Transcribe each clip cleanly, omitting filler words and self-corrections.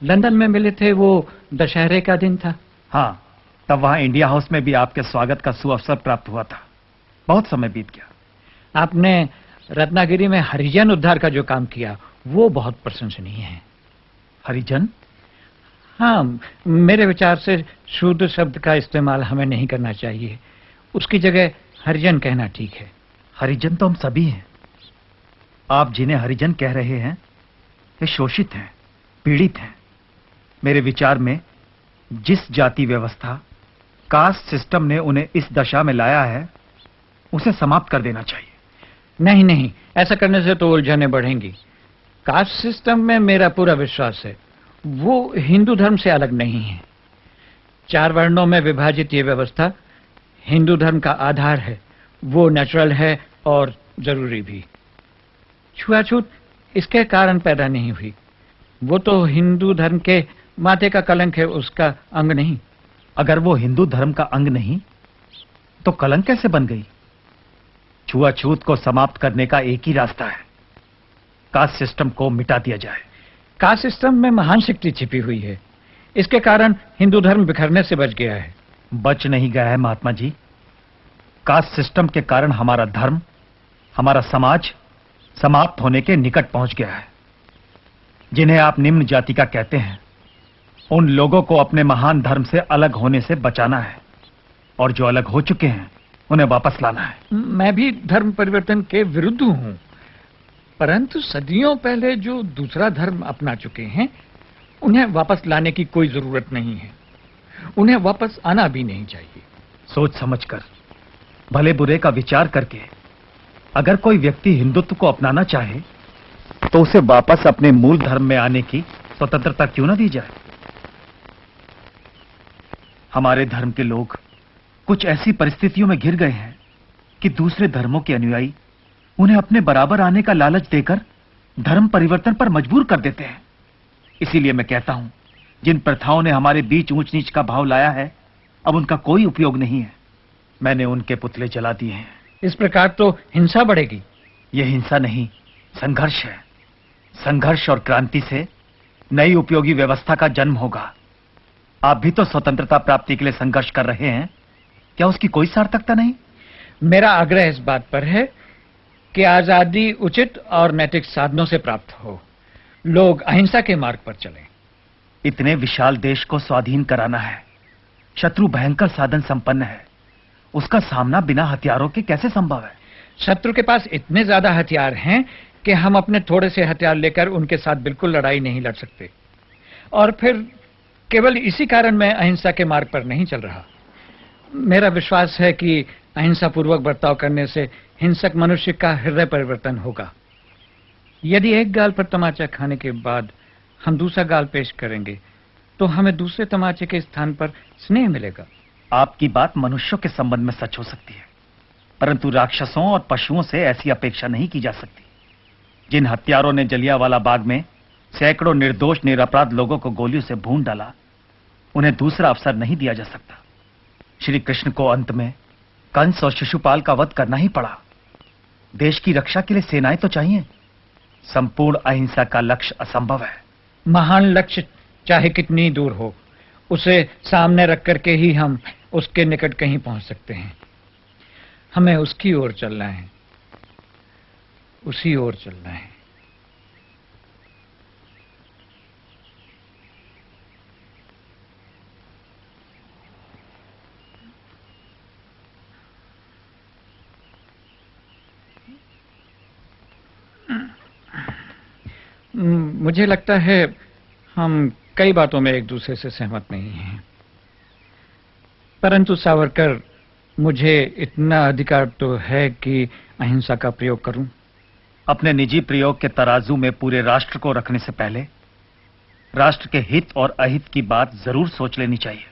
London में मिले थे, वो दशहरे का दिन था। हाँ, तब वहां इंडिया हाउस में भी आपके स्वागत का सुअवसर प्राप्त हुआ था। बहुत समय बीत गया। आपने रत्नागिरी में हरिजन उद्धार का जो काम किया वो बहुत प्रशंसनीय है। हरिजन? हाँ, मेरे विचार से शूद्र शब्द का इस्तेमाल हमें नहीं करना चाहिए। उसकी जगह हरिजन कहना ठीक है। हरिजन तो हम सभी हैं। आप जिन्हें हरिजन कह रहे हैं वे शोषित हैं, पीड़ित हैं। मेरे विचार में जिस जाति व्यवस्था, कास्ट सिस्टम ने उन्हें इस दशा में लाया है उसे समाप्त कर देना चाहिए। नहीं नहीं, ऐसा करने से तो उलझनें बढ़ेंगी। कास्ट सिस्टम में मेरा पूरा विश्वास है। वो हिंदू धर्म से अलग नहीं है। 4 वर्णों में विभाजित ये व्यवस्था हिंदू धर्म का आधार है। वो नेचुरल है और जरूरी भी। छुआछूत इसके कारण पैदा नहीं हुई। वो तो हिंदू धर्म के माथे का कलंक है, उसका अंग नहीं। अगर वो हिंदू धर्म का अंग नहीं तो कलंक कैसे बन गई? छुआछूत को समाप्त करने का एक ही रास्ता है, कास्ट सिस्टम को मिटा दिया जाए। कास्ट सिस्टम में महान शक्ति छिपी हुई है। इसके कारण हिंदू धर्म बिखरने से बच गया है। बच नहीं गया है महात्मा जी। कास्ट सिस्टम के कारण हमारा धर्म, हमारा समाज समाप्त होने के निकट पहुंच गया है। जिन्हें आप निम्न जाति का कहते हैं, उन लोगों को अपने महान धर्म से अलग होने से बचाना है, और जो अलग हो चुके हैं उन्हें वापस लाना है। मैं भी धर्म परिवर्तन के विरुद्ध हूं, परंतु सदियों पहले जो दूसरा धर्म अपना चुके हैं उन्हें वापस लाने की कोई जरूरत नहीं है। उन्हें वापस आना भी नहीं चाहिए। सोच समझकर, भले बुरे का विचार करके अगर कोई व्यक्ति हिंदुत्व को अपनाना चाहे तो उसे वापस अपने मूल धर्म में आने की स्वतंत्रता क्यों न दी जाए? हमारे धर्म के लोग कुछ ऐसी परिस्थितियों में घिर गए हैं कि दूसरे धर्मों के अनुयायी उन्हें अपने बराबर आने का लालच देकर धर्म परिवर्तन पर मजबूर कर देते हैं। इसीलिए मैं कहता हूं, जिन प्रथाओं ने हमारे बीच ऊंच नीच का भाव लाया है, अब उनका कोई उपयोग नहीं है। मैंने उनके पुतले जला दिए हैं। इस प्रकार तो हिंसा बढ़ेगी। यह हिंसा नहीं, संघर्ष है। संघर्ष और क्रांति से नई उपयोगी व्यवस्था का जन्म होगा। आप भी तो स्वतंत्रता प्राप्ति के लिए संघर्ष कर रहे हैं, क्या उसकी कोई सार्थकता नहीं? मेरा आग्रह इस बात पर है कि आजादी उचित और नैतिक साधनों से प्राप्त हो। लोग अहिंसा के मार्ग पर चलें। इतने विशाल देश को स्वाधीन कराना है। शत्रु भयंकर साधन संपन्न है। उसका सामना बिना हथियारों के कैसे संभव है? शत्रु के पास इतने ज्यादा हथियार हैं कि हम अपने थोड़े से हथियार लेकर उनके साथ बिल्कुल लड़ाई नहीं लड़ सकते। और फिर केवल इसी कारण मैं अहिंसा के मार्ग पर नहीं चल रहा। मेरा विश्वास है कि अहिंसा पूर्वक बर्ताव करने से हिंसक मनुष्य का हृदय परिवर्तन होगा। यदि एक गाल पर तमाचा खाने के बाद हम दूसरा गाल पेश करेंगे तो हमें दूसरे तमाचे के स्थान पर स्नेह मिलेगा। आपकी बात मनुष्यों के संबंध में सच हो सकती है, परंतु राक्षसों और पशुओं से ऐसी अपेक्षा नहीं की जा सकती। जिन हत्यारों ने जलियांवाला बाग में सैकड़ों निर्दोष निरपराध लोगों को गोलियों से भून डाला, उन्हें दूसरा अवसर नहीं दिया जा सकता। श्री कृष्ण को अंत में कंस और शिशुपाल का वध करना ही पड़ा। देश की रक्षा के लिए सेनाएं तो चाहिए। संपूर्ण अहिंसा का लक्ष्य असंभव है। महान लक्ष्य चाहे कितनी दूर हो, उसे सामने रख करके ही हम उसके निकट कहीं पहुंच सकते हैं। हमें उसकी ओर चलना है, उसी ओर चलना है। मुझे लगता है हम कई बातों में एक दूसरे से सहमत नहीं हैं, परंतु सावरकर, मुझे इतना अधिकार तो है कि अहिंसा का प्रयोग करूं। अपने निजी प्रयोग के तराजू में पूरे राष्ट्र को रखने से पहले राष्ट्र के हित और अहित की बात जरूर सोच लेनी चाहिए।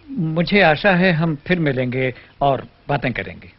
मुझे आशा है हम फिर मिलेंगे और बातें करेंगे।